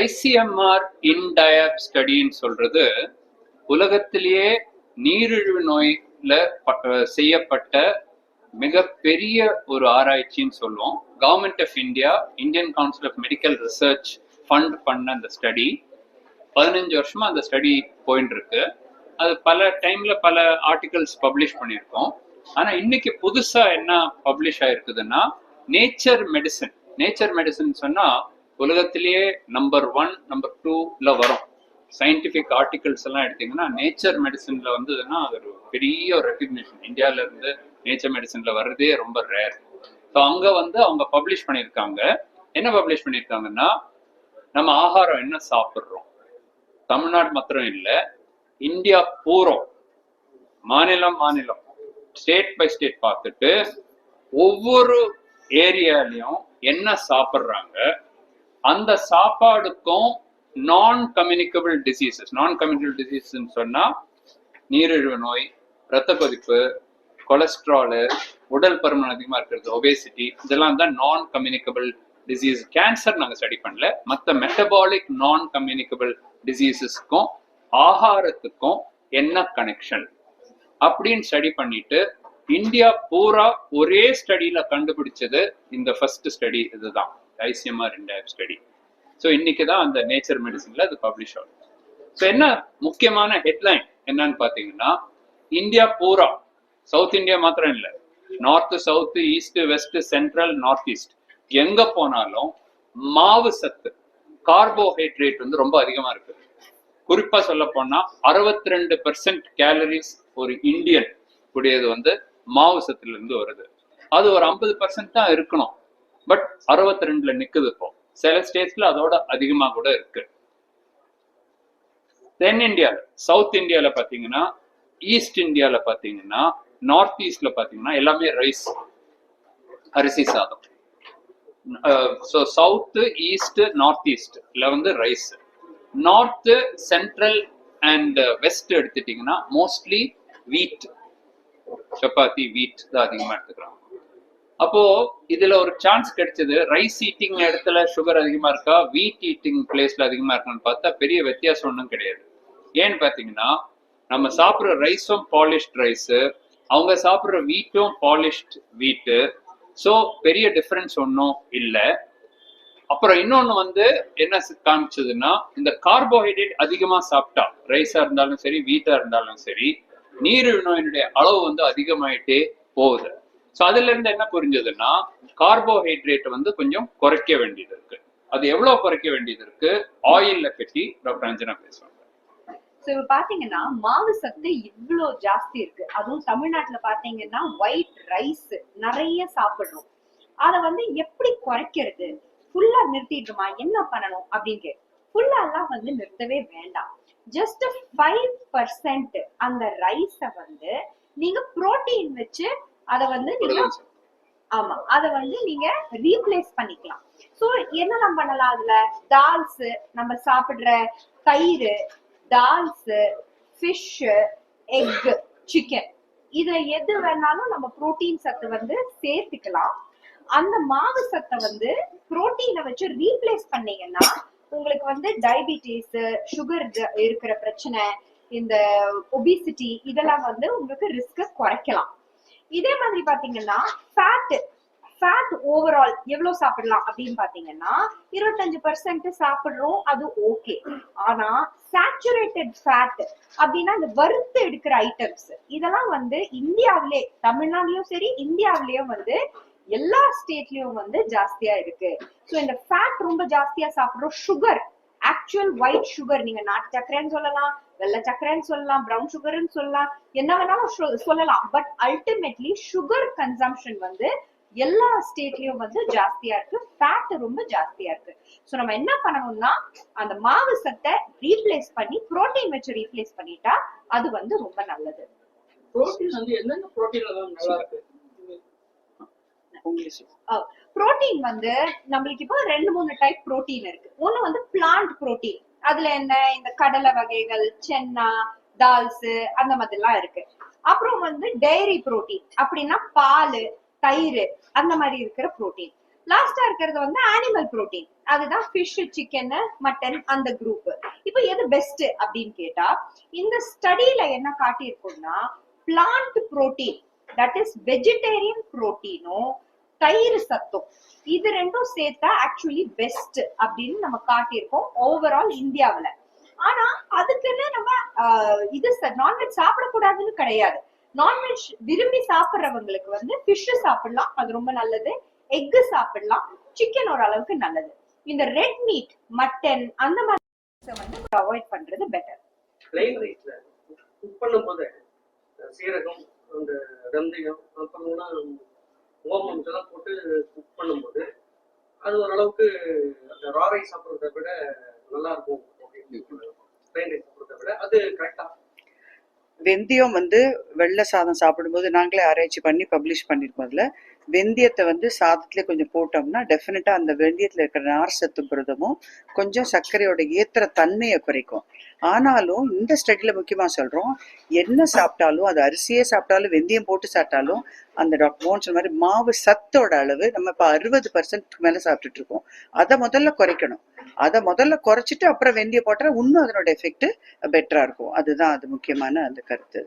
ICMR இன்டயப் ஸ்டடின்னு சொல்றது உலகத்திலேயே நீரிழிவு நோயில செய்யப்பட்ட மிகப்பெரிய ஒரு ஆராய்ச்சின்னு சொல்லுவோம். Government of India, Indian council of medical research fund பண்ண அந்த ஸ்டடி 15 வருஷமா அந்த ஸ்டடி போயிட்டு இருக்கு. அது பல டைம்ல பல ஆர்டிகல்ஸ் பப்ளிஷ் பண்ணியிருக்கோம். ஆனா இன்னைக்கு புதுசா என்ன பப்ளிஷ் ஆயிருக்குதுன்னா நேச்சர் மெடிசன் சொன்னா உலகத்திலேயே நம்பர் 1 நம்பர் 2ல வரும். சயின்டிபிக் ஆர்டிகல்ஸ் எல்லாம் எடுத்தீங்கன்னா நேச்சர் மெடிசன்ல வந்ததுன்னா அது ஒரு பெரிய ஒரு ரெகக்னிஷன். இந்தியால இருந்து நேச்சர் மெடிசன்ல வர்றதே ரொம்ப ரேர். ஸோ அங்க அவங்க பப்ளிஷ் பண்ணியிருக்காங்க. என்ன பப்ளிஷ் பண்ணியிருக்காங்கன்னா, நம்ம ஆகாரம் என்ன சாப்பிட்றோம், தமிழ்நாடு மாத்திரம் இல்லை, இந்தியா பூரம் மாநிலம் ஸ்டேட் பை ஸ்டேட் பார்த்துட்டு ஒவ்வொரு ஏரியாலையும் என்ன சாப்பிட்றாங்க, அந்த சாப்பாடுக்கும் நான் கம்யூனிகபிள் டிசீசஸ் சொன்னா நீரிழிவு நோய், ரத்த கொதிப்பு, கொலஸ்ட்ராலு, உடல் பருமன் அதிகமா இருக்கிறது, ஒபேசிட்டி, இதெல்லாம் தான் நான் கம்யூனிகபிள் டிசீஸ். கேன்சர் நாங்கள் ஸ்டடி பண்ணல, மற்ற மெட்டபாலிக் நான் கம்யூனிகபிள் டிசீசஸ்க்கும் ஆகாரத்துக்கும் என்ன கனெக்ஷன் அப்படின்னு ஸ்டடி பண்ணிட்டு இந்தியா பூரா ஒரே ஸ்டடியில கண்டுபிடிச்சது இந்த ஃபர்ஸ்ட் ஸ்டடி. இதுதான் ஐசிஎம்ஆர் இன்டயப் ஸ்டடி. ஸோ இன்னைக்கு தான் அந்த நேச்சர் மெடிசன்ல அது பப்ளிஷ் ஆகுது. ஸோ என்ன முக்கியமான ஹெட்லைன் என்னன்னு பார்த்தீங்கன்னா, இந்தியா பூரா, சவுத் இந்தியா மாத்திரம் இல்லை, north, south, east, west, central, north east, எங்க போனாலும் மாவு சத்து, கார்போஹைட்ரேட் ரொம்ப அதிகமா இருக்கு. குறிப்பா சொல்ல போனா 62% கேலரிஸ் ஒரு இந்தியன் கூடியது மாவு சத்துல இருந்து வருது. அது ஒரு 50% தான் இருக்கணும், பட் 62ல நிக்குது. இப்போ சில ஸ்டேட்ஸ்ல அதோட அதிகமா கூட இருக்கு. தென் இந்தியால, சவுத் இந்தியால பாத்தீங்கன்னா, ஈஸ்ட் இந்தியால பாத்தீங்கன்னா, நார்த் ஈஸ்ட்ல பாத்தீங்கன்னா எல்லாமே ரைஸ், அரிசி சாதம். ஸோ சவுத், ஈஸ்ட், நார்த் ஈஸ்ட்ல rice. North, central and west எடுத்துட்டீங்கன்னா மோஸ்ட்லி வீட், சப்பாத்தி, வீட் தான் அதிகமா எடுத்துக்கிறாங்க. அப்போ இதுல ஒரு சான்ஸ் கிடைச்சது. ரைஸ் ஈட்டிங் இடத்துல சுகர் அதிகமா இருக்கா, வீட் ஈட்டிங் பிளேஸ்ல அதிகமா இருக்கான்னு பார்த்தா பெரிய வித்தியாசம் ஒன்றும் கிடையாது. ஏன்னு பாத்தீங்கன்னா, நம்ம சாப்பிட்ற ரைஸும் பாலிஷ்ட் ரைஸ், அவங்க சாப்பிட்ற வீட்டும் பாலிஷ்ட் வீட்டு. ஸோ பெரிய டிஃபரன்ஸ் ஒன்றும் இல்லை. அப்புறம் இன்னொன்னு என்ன காமிச்சதுன்னா, இந்த கார்போஹைட்ரேட் அதிகமா சாப்பிட்டா, ரைஸா இருந்தாலும் சரி, வீட்டா இருந்தாலும் சரி, நீரிழிவு நோயினுடைய அளவு அதிகமாயிட்டே போகுது. ஸோ அதுல இருந்து என்ன புரிஞ்சதுன்னா, கார்போஹைட்ரேட் கொஞ்சம் குறைக்க வேண்டியது இருக்கு. அது எவ்வளவு குறைக்க வேண்டியது இருக்கு, ஆயில்ல பற்றி டாக்டர் அஞ்சனா பேசுவாங்க. பாத்தீங்கன்னா மாவு சத்து இவ்வளவு ஜாஸ்தி இருக்கு. அதுவும் தமிழ்நாட்டுல பாத்தீங்கன்னா ஒயிட் ரைஸ் நிறைய சாப்பிடுறோம். அத எப்படி குறைக்கிறது, ஃபுல்லா நிறுத்திடுமா, என்ன பண்ணணும் அப்படின்னு. ஃபுல்லா எல்லாம் நிறுத்தவே வேண்டாம். ஜஸ்ட் 5% அந்த ரைஸ நீங்க புரோட்டீன் வச்சு அத நீங்க அத நீங்க ரீப்ளேஸ் பண்ணிக்கலாம். சோ என்னெல்லாம் பண்ணலாம் அதுல, தால்ஸ், நம்ம சாப்பிடுற தயிர், தால்ஸ், ஃபிஷ், எக், சிக்கன், இதுல எது வேணாலும் நம்ம புரோட்டீன் சத்து சேர்த்துக்கலாம். அந்த மாவு சத்தை புரோட்டீனை வச்சு ரீப்ளேஸ் பண்ணீங்கன்னா உங்களுக்கு டயபிட்டிஸ், சுகர் இருக்கிற பிரச்சனை, இந்த ஒபிசிட்டி, இதெல்லாம் உங்களுக்கு ரிஸ்க குறைக்கலாம். இதே மாதிரி பாத்தீங்கன்னா ஃபேட் ஓவரால் எவ்வளவு சாப்பிடலாம் அப்படின்னு பாத்தீங்கன்னா 25% சாப்பிடுறோம், அது ஓகே. ஆனா சேச்சுரேட்டட் ஃபேட் அப்படின்னா இந்த வறுத்து எடுக்கிற ஐட்டம்ஸ், இதெல்லாம் இந்தியாவிலே, தமிழ்நாட்டிலயும் சரி இந்தியாவிலயும் எல்லா ஸ்டேட்லயும் ஜாஸ்தியா இருக்கு. சோ இந்த ஃபேட் ரொம்ப ஜாஸ்தியா சாப்பிடுறோம். சுகர், ஆக்சுவல் ஒயிட் சுகர், நீங்க நாட்டு சக்கரைன்னு சொல்லலாம், வெள்ளை சக்கரைன்னு சொல்லலாம், பிரவுன் சுகர்ன்னு சொல்லலாம், என்ன வேணாலும் சொல்லலாம். பட் அல்டிமேட்லி சுகர் கன்சம்ஷன் எல்லா ஸ்டேட்லயும் ஜாஸ்தியா இருக்கு, ஃபேட் ரொம்ப ஜாஸ்தியா இருக்கு. சோ நம்ம என்ன பண்ணணும்னா, அந்த மாவு சத்தை ரீப்ளேஸ் பண்ணி புரோட்டீன் வச்சு ரீப்ளேஸ் பண்ணிட்டா அது ரொம்ப நல்லது. புரோட்டீன் என்னென்ன புரோட்டீன் நல்லா இருக்கு? புரோட்டீன் நம்மளுக்கு இப்போ 2-3 டைப் புரோட்டீன் இருக்கு. ஒண்ணு பிளான்ட் புரோட்டீன், அதுல என்ன, இந்த கடலை வகைகள், சென்னா, தால்ஸ், அந்த மாதிரி எல்லாம் இருக்கு. அப்புறம் டெய்ரி புரோட்டீன், அப்படின்னா பால், தயிர், அந்த மாதிரி இருக்கிற புரோட்டீன். லாஸ்டா இருக்கிறது வந்து அனிமல் புரோட்டீன், அதுதான் ஃபிஷ், சிக்கன், மட்டன் அந்த குரூப். இப்போ எது பெஸ்ட் அப்படின்னு கேட்டா, இந்த ஸ்டடியில என்ன காட்டியிருக்கோம்னா plant protein, that is vegetarian புரோட்டீனும் தயிர் சத்தும், இது ரெண்டும் சேர்த்தா ஆக்சுவலி பெஸ்ட் அப்படின்னு நம்ம காட்டியிருக்கோம் ஓவரால் இந்தியாவுல. ஆனா அதுக்குன்னு நம்ம இது நான்வெஜ் சாப்பிடக்கூடாதுன்னு கிடையாது. நான்வெஜ் விரும்பி சாப்பிடுறவங்களுக்கு வந்து ஃபிஷ் சாப்பிடலாம், அது ரொம்ப நல்லது. எக் சாப்பிடலாம், சிக்கன் ஓரளவுக்கு நல்லது. இந்த ரெட் மீட், மட்டன் அந்த மாதிரி வந்து அவாய்ட் பண்றது பெட்டர். பிளைன் ரைஸ்ல குக் பண்ணும்போது சீரகம், அந்த வெந்தயம், அப்புறம்னா ஓமம் இதெல்லாம் போட்டு குக் பண்ணும்போது அது ஓரளவுக்கு அந்த ரா ரைஸ் சாப்பிட்றத விட நல்லா இருக்கும். பிளைன் ரைஸ் சாப்பிட்றத விட அது கரெக்டா? வெந்தயம் வந்து வெள்ளை சாதம் சாப்பிடும்போது நாங்களே ஆராய்ச்சி பண்ணி பப்ளிஷ் பண்ணியிருக்கோம். அதில் வெந்தயத்தை வந்து சாதத்துல கொஞ்சம் போட்டோம்னா டெஃபினட்டா அந்த வெந்தயத்தில் இருக்கிற நார் சத்து புரதமும் கொஞ்சம் சர்க்கரையோட ஏத்துற தன்மையை குறைக்கும். ஆனாலும் இந்த ஸ்டடியில முக்கியமாக சொல்றோம், என்ன சாப்பிட்டாலும் அது அரிசியே சாப்பிட்டாலும் வெந்தயம் போட்டு சாப்பிட்டாலும் அந்த டாக்டர் மோகன் சொன்ன மாதிரி மாவு சத்தோட அளவு நம்ம இப்போ 60% மேலே சாப்பிட்டுட்டு இருக்கோம். அதை முதல்ல குறைக்கணும். அதை முதல்ல குறைச்சிட்டு அப்புறம் வெந்தயம் போட்டா இன்னும் அதனோட எஃபெக்ட் பெட்டரா இருக்கும். அதுதான் அது முக்கியமான அந்த கருத்து.